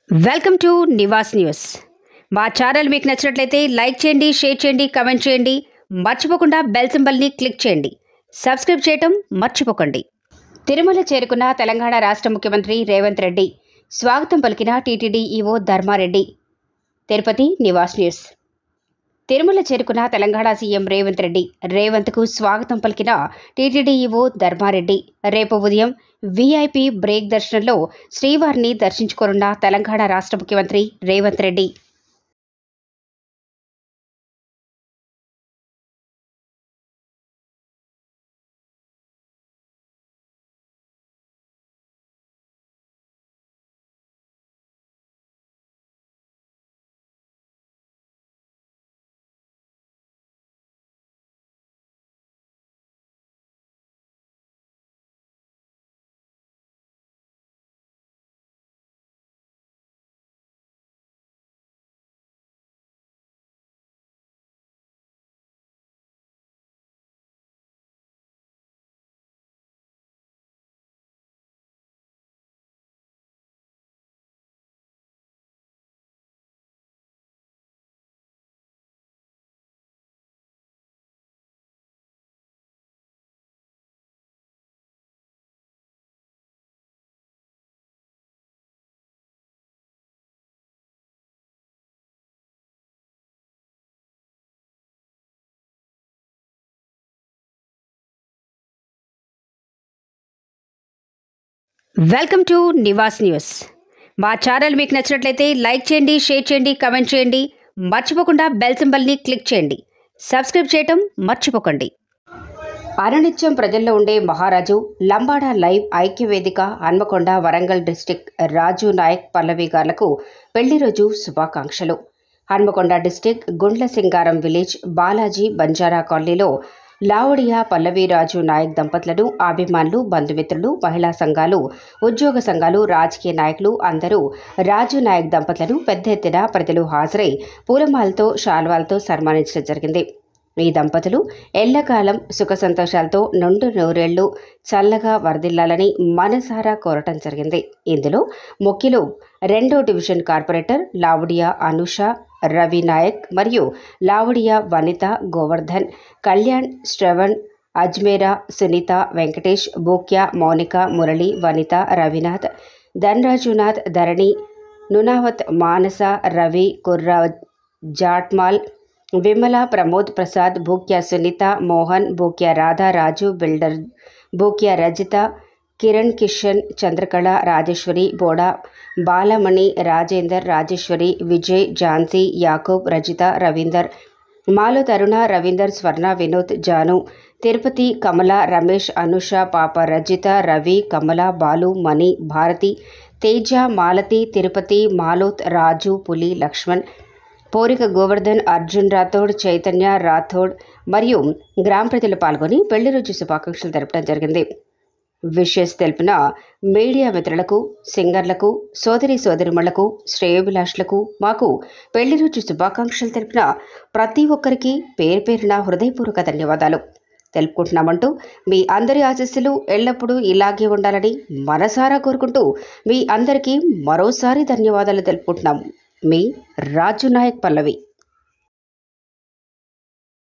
Welcome to Nivas news. మా channel మీకు నచ్చినట్లయితే లైక్ చేయండి, షేర్ చేయండి, కామెంట్ చేయండి. మర్చిపోకుండా బెల్ సింబల్ని క్లిక్ చేయండి. సబ్స్క్రైబ్ చేయటం మర్చిపోకండి. తిరుమల చేరుకున్న తెలంగాణ రాష్ట్ర ముఖ్యమంత్రి రేవంత్ రెడ్డి స్వాగతం పలికిన TTD EO Dharma Reddy. Tirupati Nivas news. Tirumala చేరుకున్న తెలంగాణ సీఎం రేవంత్ రెడ్డి రేవంత్కు స్వాగతం పలికిన టీటీడీ ఈవో ధర్మారెడ్డి రేపు ఉదయం వీఐపీ బ్రేక్ దర్శనంలో శ్రీవారిని దర్శించుకోనున్న తెలంగాణ రాష్ట్ర ముఖ్యమంత్రి Revanth Reddy. Welcome to Nivas news. మా ఛానల్ మీకు నచ్చినట్లయితే లైక్ చేయండి, షేర్ చేయండి, కామెంట్ చేయండి. మర్చిపోకుండా బెల్ సింబల్ని క్లిక్ చేయండి. సబ్స్క్రైబ్ చేయటం మర్చిపోకండి. అనునిత్యం ప్రజల్లో ఉండే మహారాజు లంబాడ లైవ్ ఐక్యవేదిక హన్మకొండ వరంగల్ డిస్టిక్ రాజు నాయక్ పల్లవి గార్లకు పెళ్లి రోజు శుభాకాంక్షలు. హన్మకొండ డిస్టిక్ గుండ్ల సింగారం విలేజ్ బాలాజీ బంజారా కాలనీలో లావడియా పల్లవి రాజు నాయక్ దంపతులను అభిమానులు, బంధుమిత్రులు, మహిళా సంఘాలు, ఉద్యోగ సంఘాలు, రాజకీయ నాయకులు అందరూ రాజు నాయక్ దంపతులను పెద్ద ఎత్తున ప్రజలు హాజరై పూలమాలతో, శాల్వాలతో సన్మానించడం జరిగింది. ఈ దంపతులు ఎల్లకాలం సుఖ సంతోషాలతో నిండు నూరేళ్లు చల్లగా వర్ధిల్లాలని మనసారా కోరటం జరిగింది. ఇందులో ముఖ్యులు 2వ డివిజన్ కార్పొరేటర్ లావడియా అనుష, రవి నాయక్ మరియు లావడియా వనిత, గోవర్ధన్, కళ్యాణ్, శ్రవణ్, అజ్మేరా, సునీత, వెంకటేష్, బూక్యా, మౌనిక, మురళి, వనిత, రవినాథ్, ధన్రాజునాథ్, ధరణి, నునావత్, మానస, రవి, కుర్రా, జాట్మాల్, విమల, ప్రమోద్, ప్రసాద్, బూక్యా సునీత, మోహన్, బూక్యా రాధా, రాజు, బిల్డర్, బూక్యా రజిత, కిరణ్, కిషన్, చంద్రకళ, రాజేశ్వరి, బోడా, బాలమణి, రాజేందర్, రాజేశ్వరి, విజయ్, ఝాన్సీ, యాకూబ్, రజిత, రవీందర్, మాలో తరుణ, రవీందర్, స్వర్ణ, వినోద్, జాను, తిరుపతి, కమల, రమేష్, అనుష, పాప, రజిత, రవి, కమల, బాలు, మణి, భారతి, తేజ, మాలతి, తిరుపతి, మాలోత్, రాజు, పులి, లక్ష్మణ్, పోరిక, గోవర్ధన్, అర్జున్ రాథోడ్, చైతన్య రాథోడ్ మరియు గ్రామ ప్రజలు పాల్గొని పెళ్లి రోజు శుభాకాంక్షలు తెలపడం జరిగింది. విషెస్ తెలిపిన మీడియా మిత్రులకు, సింగర్లకు, సోదరిమణులకు, శ్రేయోభిలాషులకు, మాకు పెళ్లి రోజు శుభాకాంక్షలు తెలిపిన ప్రతి ఒక్కరికి పేరు పేరున హృదయపూర్వక ధన్యవాదాలు తెలుపుకుంటున్నామంటూ మీ అందరి ఆశీస్సులు ఎల్లప్పుడూ ఇలాగే ఉండాలని మనసారా కోరుకుంటూ మీ అందరికీ మరోసారి ధన్యవాదాలు తెలుపుకుంటున్నాము. మీ రాజు నాయక్ పల్లవి.